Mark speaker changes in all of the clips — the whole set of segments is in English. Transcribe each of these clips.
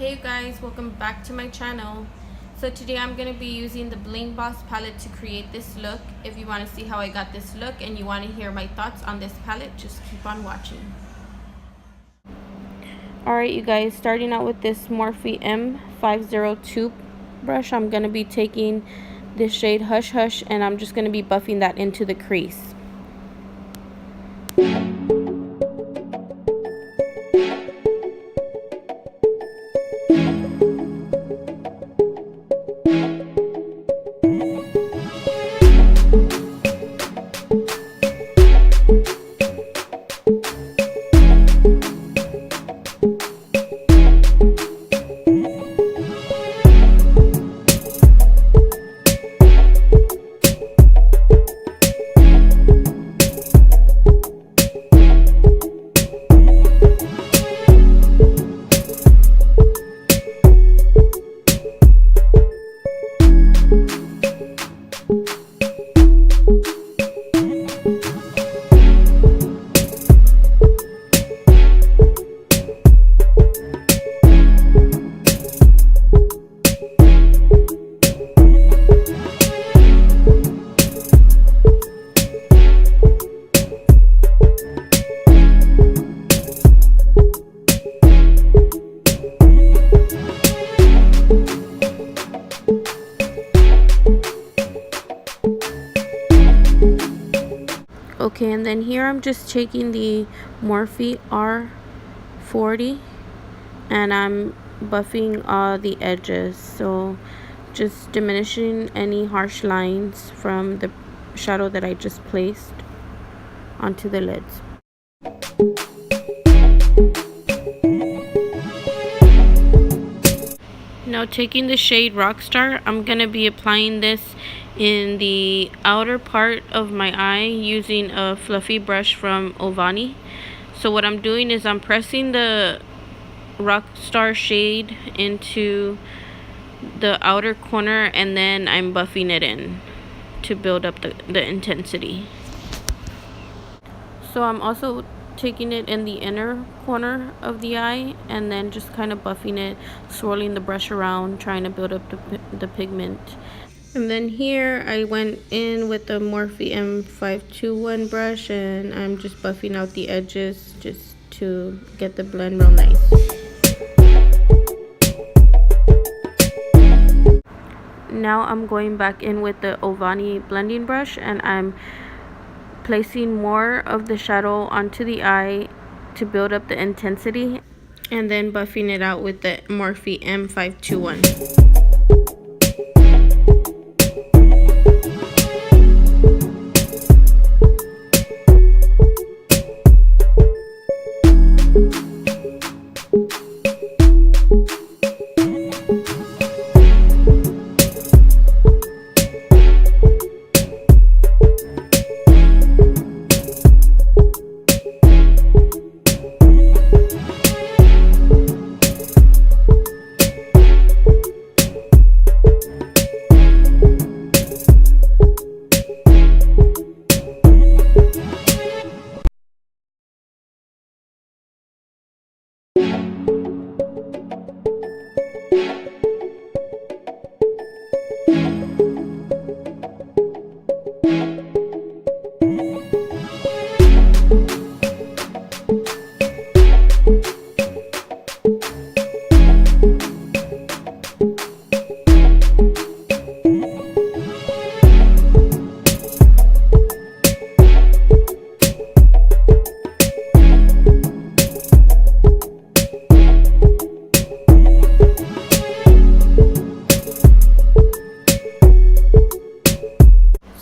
Speaker 1: Hey guys, welcome back to my channel. So today I'm going to be using the Bling Boss palette to create this look. If you want to see how I got this look and you want to hear my thoughts on this palette, just keep on watching. Alright you guys, starting out with this Morphe M502 brush, I'm going to be taking this shade Hush Hush and I'm just going to be buffing that into the crease. Okay, and then here I'm just taking the Morphe R40 and I'm buffing all the edges, so just diminishing any harsh lines from the shadow that I just placed onto the lids. Now taking the shade Rockstar, I'm going to be applying this in the outer part of my eye using a fluffy brush from Ovani. So what I'm doing is I'm pressing the Rockstar shade into the outer corner and then I'm buffing it in to build up the intensity. So I'm also taking it in the inner corner of the eye and then just kind of buffing it, swirling the brush around, trying to build up the pigment. And then here I went in with the Morphe M521 brush and I'm just buffing out the edges just to get the blend real nice. Now I'm going back in with the Ovani blending brush and I'm placing more of the shadow onto the eye to build up the intensity and then buffing it out with the Morphe M521.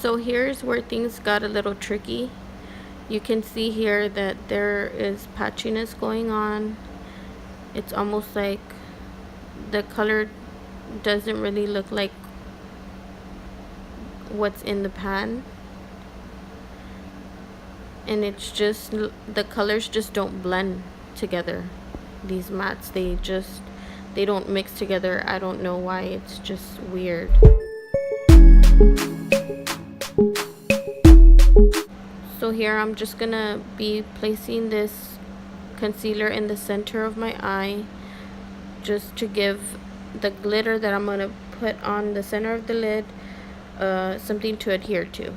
Speaker 1: So here's where things got a little tricky. You can see here that there is patchiness going on. It's almost like the color doesn't really look like what's in the pan. And it's just, the colors just don't blend together. These mattes, they don't mix together. I don't know why, it's just weird. So here I'm just gonna be placing this concealer in the center of my eye, just to give the glitter that I'm going to put on the center of the lid something to adhere to.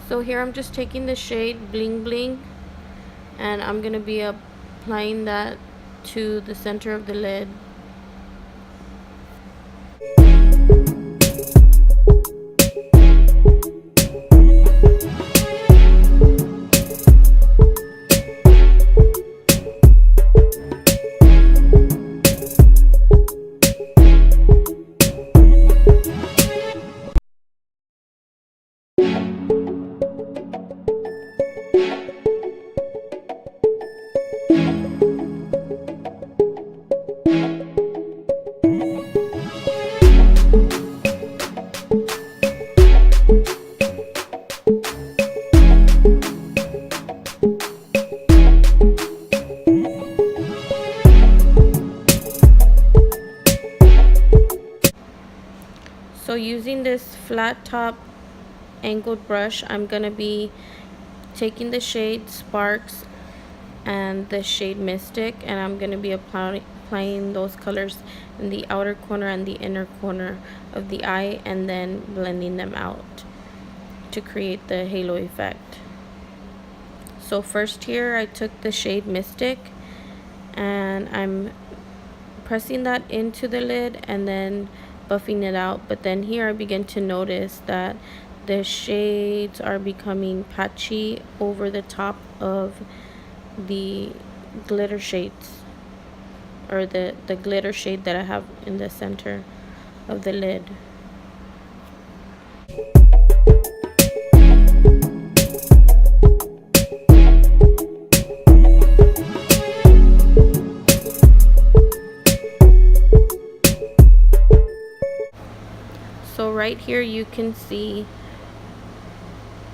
Speaker 1: So here I'm just taking the shade Bling Bling, and I'm going to be applying that to the center of the lid. So using this flat top angled brush, I'm going to be taking the shade Sparks and the shade Mystic, and I'm going to be applying those colors in the outer corner and the inner corner of the eye, and then blending them out to create the halo effect. So first here I took the shade Mystic and I'm pressing that into the lid and then buffing it out. But then here I begin to notice that the shades are becoming patchy over the top of the glitter shades, or the glitter shade that I have in the center of the lid. So right here you can see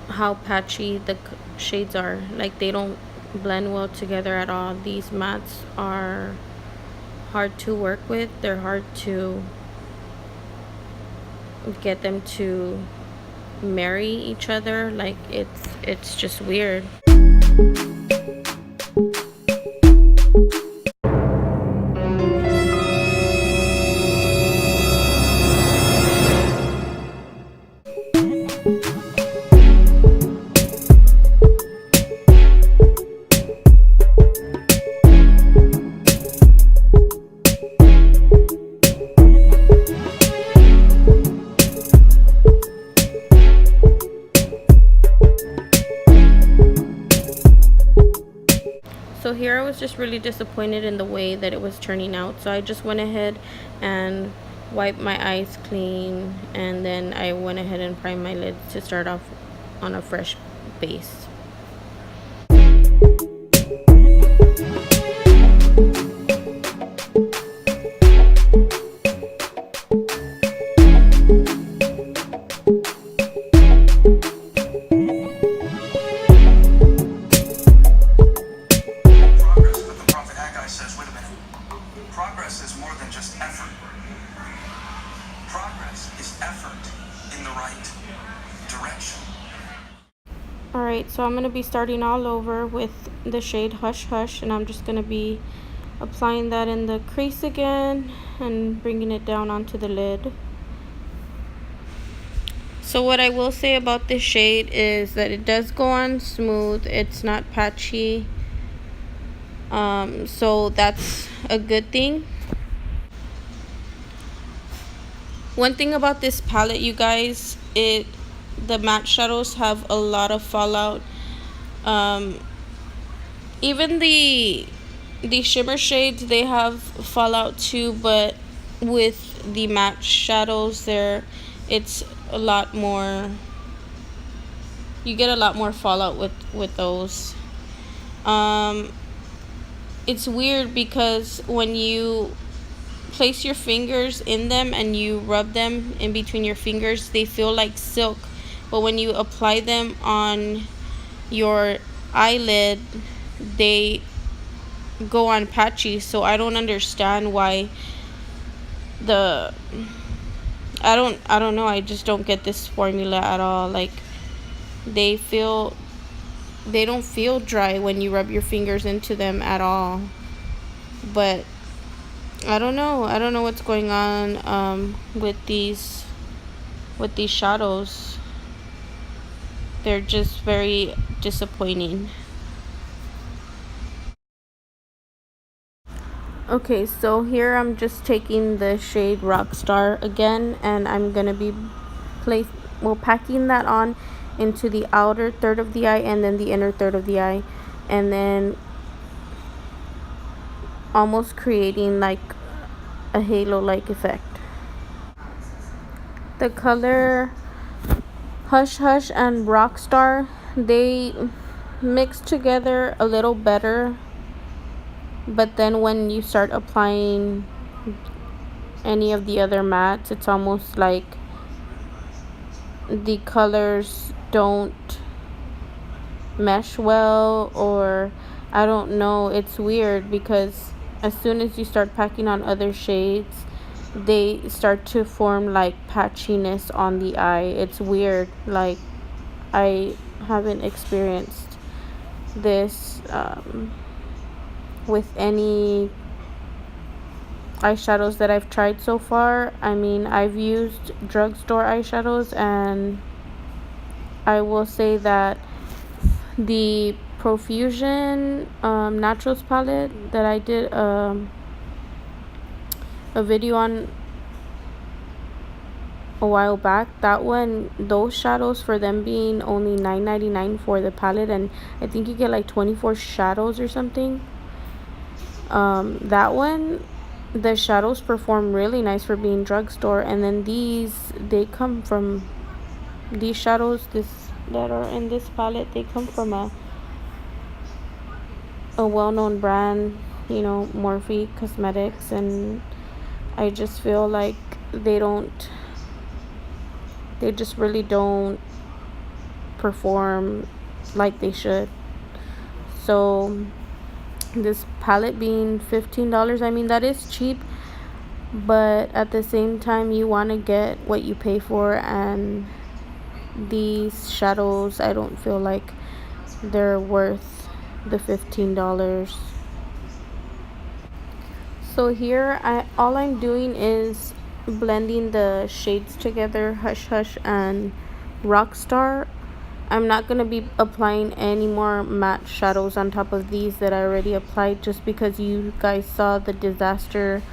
Speaker 1: how patchy the shades are. Like, they don't blend well together at all. These mattes are hard to work with. They're hard to get them to marry each other. Like, it's just weird. So here I was just really disappointed in the way that it was turning out. So I just went ahead and wiped my eyes clean, and then I went ahead and primed my lids to start off on a fresh base.
Speaker 2: Progress is more than just effort. Progress is effort in the right direction.
Speaker 1: Alright, so I'm going to be starting all over with the shade Hush Hush, and I'm just going to be applying that in the crease again and bringing it down onto the lid. So what I will say about this shade is that it does go on smooth. It's not patchy. So that's a good thing. One thing about this palette, you guys, the matte shadows have a lot of fallout. um, Even the shimmer shades, they have fallout too, but with the matte shadows there, it's a lot more, you get a lot more fallout with those. It's weird because when you place your fingers in them and you rub them in between your fingers, they feel like silk, but when you apply them on your eyelid, they go on patchy. So I don't understand why the I don't know, I just don't get this formula at all. Like, they feel they don't feel dry when you rub your fingers into them at all. But I don't know what's going on with these shadows. They're just very disappointing. Okay, so here I'm just taking the shade Rockstar again, and I'm gonna be packing that on into the outer third of the eye and then the inner third of the eye, and then almost creating like a halo like effect. The color Hush Hush and Rockstar, they mix together a little better, but then when you start applying any of the other mattes, it's almost like the colors don't mesh well, or I don't know, it's weird because as soon as you start packing on other shades, they start to form like patchiness on the eye. It's weird. Like, I haven't experienced this with any eyeshadows that I've tried so far. I mean, I've used drugstore eyeshadows, and I will say that the Profusion Naturals palette that I did a video on a while back, that one, those shadows, for them being only $9.99 for the palette, and I think you get like 24 shadows or something, that one, the shadows perform really nice for being drugstore. And then these shadows that are in this palette, they come from a well-known brand, Morphe Cosmetics, and I just feel like they just really don't perform like they should. So this palette being $15, I mean, that is cheap, but at the same time, you want to get what you pay for, and these shadows, I don't feel like they're worth the $15. So here, all I'm doing is blending the shades together, Hush Hush and Rockstar. I'm not going to be applying any more matte shadows on top of these that I already applied, just because you guys saw the disaster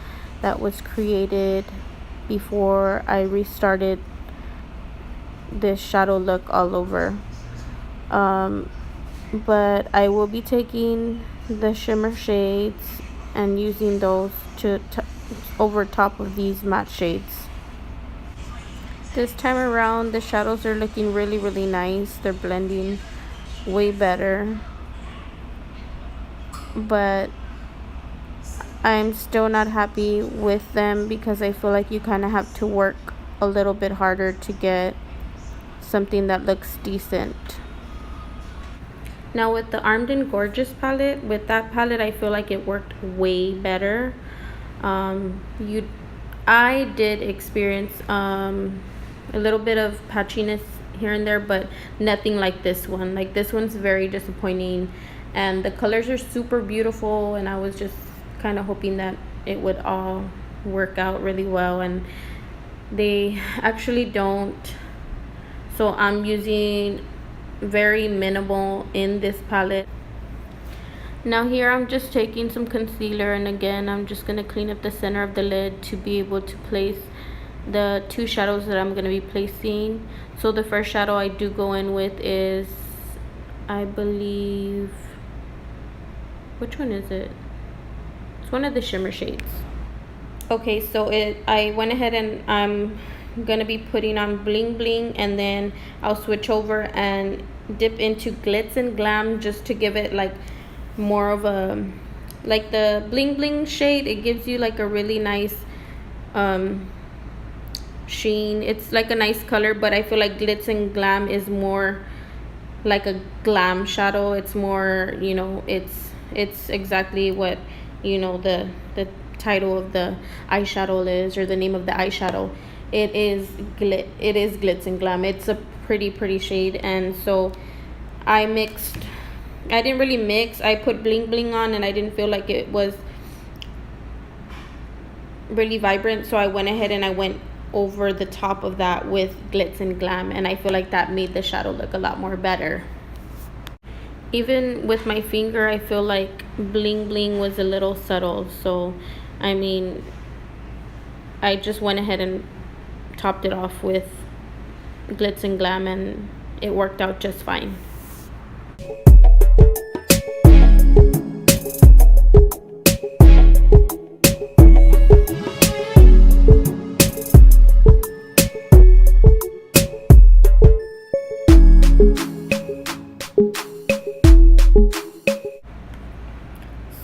Speaker 1: that was created before I restarted this shadow look all over. But I will be taking the shimmer shades and using those to over top of these matte shades. This time around, the shadows are looking really, really nice. They're blending way better, but I'm still not happy with them because I feel like you kind of have to work a little bit harder to get something that looks decent. Now with the Armed and Gorgeous palette, with that palette, I feel like it worked way better. I did experience a little bit of patchiness here and there, but nothing like this one. Like, this one's very disappointing, and the colors are super beautiful, and I was just kind of hoping that it would all work out really well, and they actually don't. So I'm using very minimal in this palette. Now here I'm just taking some concealer, and again I'm just going to clean up the center of the lid to be able to place the two shadows that I'm going to be placing. So the first shadow I do go in with is, I believe, which one is it? It's one of the shimmer shades. Okay, so I went ahead and I'm gonna be putting on Bling Bling, and then I'll switch over and dip into Glitz and Glam just to give it like more of a, like the Bling Bling shade, it gives you like a really nice sheen. It's like a nice color, but I feel like Glitz and Glam is more like a glam shadow. It's more, you know, it's exactly what, you know, the title of the eyeshadow is, or the name of the eyeshadow. It is Glitz and Glam. It's a pretty shade. And so I didn't really mix. I put Bling Bling on and I didn't feel like it was really vibrant, so I went ahead and I went over the top of that with Glitz and Glam, and I feel like that made the shadow look a lot more better. Even with my finger, I feel like Bling Bling was a little subtle, so I mean, I just went ahead and topped it off with Glitz and Glam, and it worked out just fine.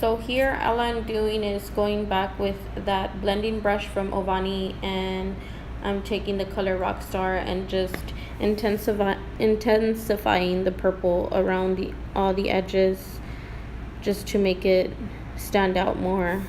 Speaker 1: So here all I'm doing is going back with that blending brush from Ovani, and I'm taking the color Rockstar and just intensifying the purple around all the edges, just to make it stand out more.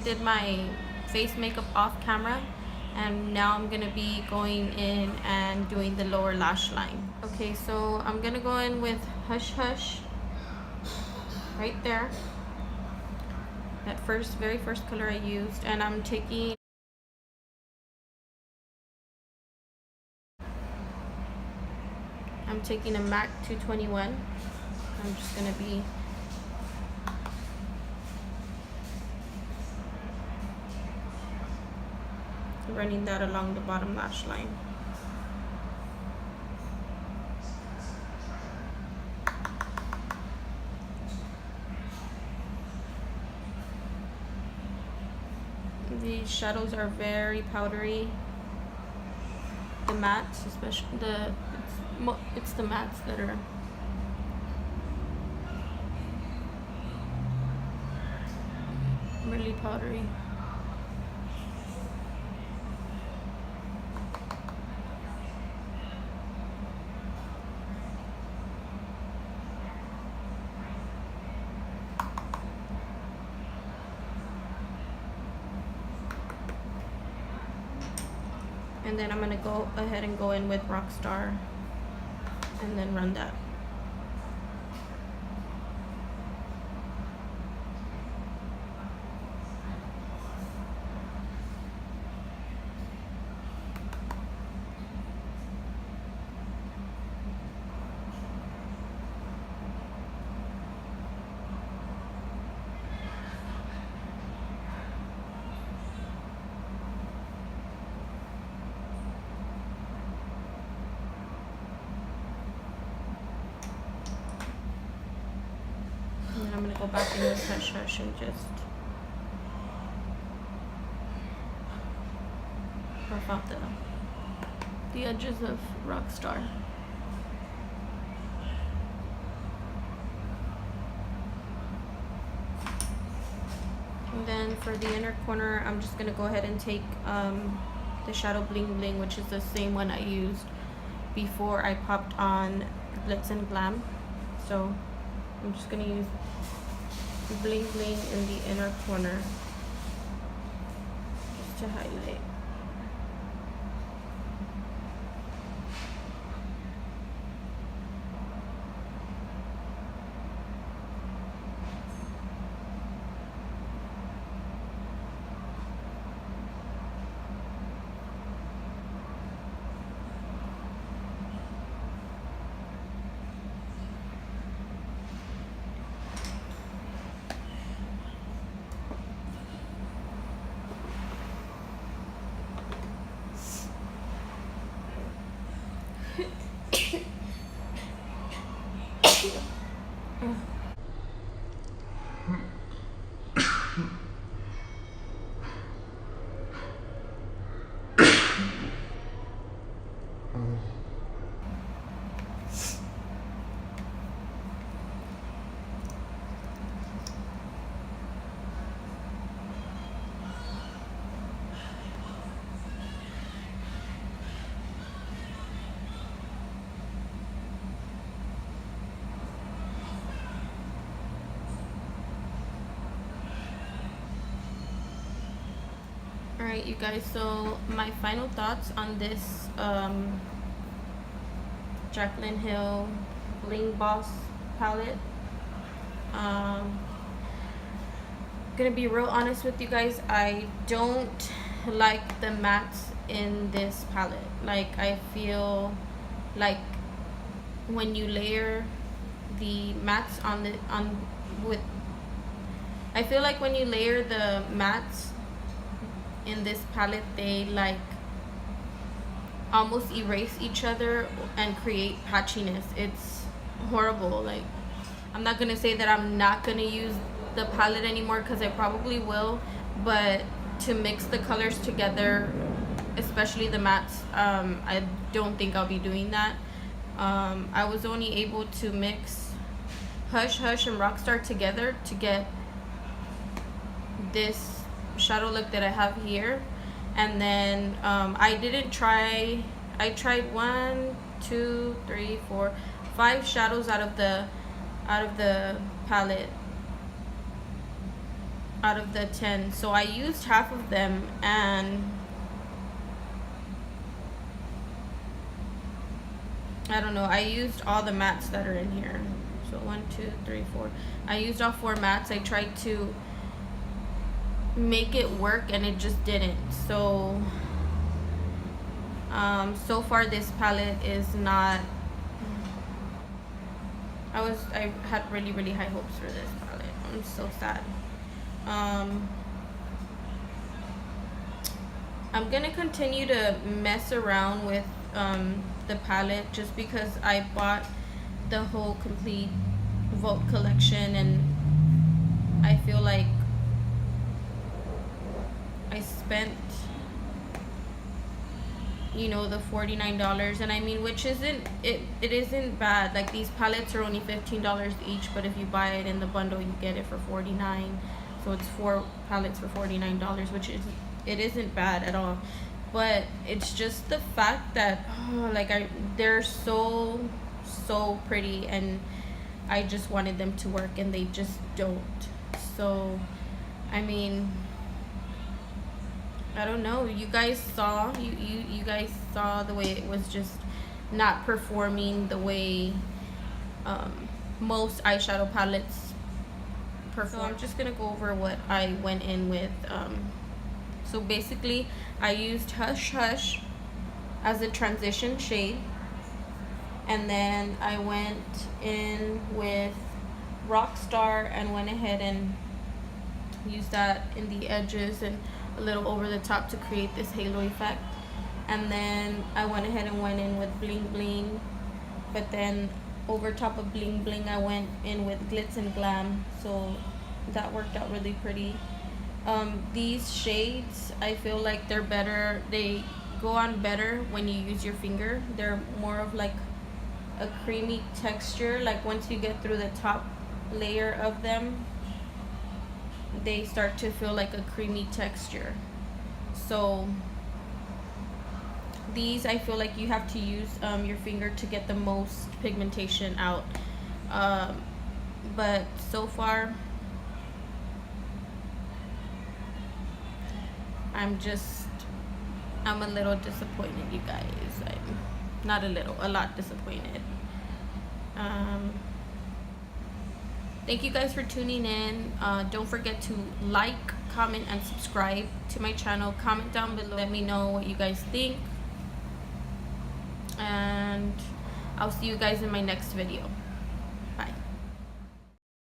Speaker 1: Did my face makeup off camera, and now I'm gonna be going in and doing the lower lash line. Okay, so I'm gonna go in with Hush Hush right there, that very first color I used, and I'm taking a MAC 221. I'm just gonna be running that along the bottom lash line. These shadows are very powdery. The mattes, especially it's the mattes that are really powdery. And then I'm going to go ahead and go in with Rockstar and then run that. And then I'm going to go back in with Hush Hush and just buff out the edges of Rockstar. And then for the inner corner, I'm just gonna go ahead and take the shadow Bling Bling, which is the same one I used before I popped on Glitz and Glam. So I'm just gonna use Bling Bling in the inner corner just to highlight. Alright, you guys, so my final thoughts on this Jaclyn Hill Bling Boss palette. Gonna be real honest with you guys, I don't like the mattes in this palette. Like, I feel like when you layer the mattes I feel like when you layer the mattes in this palette, they like almost erase each other and create patchiness. It's horrible. Like, I'm not gonna say that I'm not gonna use the palette anymore, because I probably will, but to mix the colors together, especially the mattes, I don't think I'll be doing that. I was only able to mix Hush Hush and Rockstar together to get this shadow look that I have here. And then I tried 5 shadows out of the palette out of the 10. So I used half of them, and I don't know, I used all the mattes that are in here. So 1, 2, 3, 4. I used all 4 mattes. I tried to make it work and it just didn't. So so far this palette is not, I had really high hopes for this palette. I'm so sad. I'm gonna continue to mess around with the palette, just because I bought the whole complete Vote collection, and I feel like I spent, you know, the $49, and I mean, which isn't, it isn't bad. Like, these palettes are only $15 each, but if you buy it in the bundle, you get it for $49. So it's 4 palettes for $49, which is, it isn't bad at all. But it's just the fact that they're so pretty, and I just wanted them to work, and they just don't. So I mean, I don't know. You guys saw, you guys saw the way it was just not performing the way most eyeshadow palettes perform. So I'm just gonna go over what I went in with. So basically, I used Hush Hush as a transition shade, and then I went in with Rockstar and went ahead and used that in the edges and a little over the top to create this halo effect. And then I went ahead and went in with Bling Bling, but then over top of Bling Bling I went in with Glitz and Glam, so that worked out really pretty. These shades, I feel like they're better, they go on better when you use your finger. They're more of like a creamy texture. Like once you get through the top layer of them, they start to feel like a creamy texture. So these, I feel like you have to use your finger to get the most pigmentation out. But so far, I'm a little disappointed, you guys. I'm not a little, a lot disappointed. Thank you guys for tuning in. Don't forget to like, comment, and subscribe to my channel. Comment down below. Let me know what you guys think. And I'll see you guys in my next video.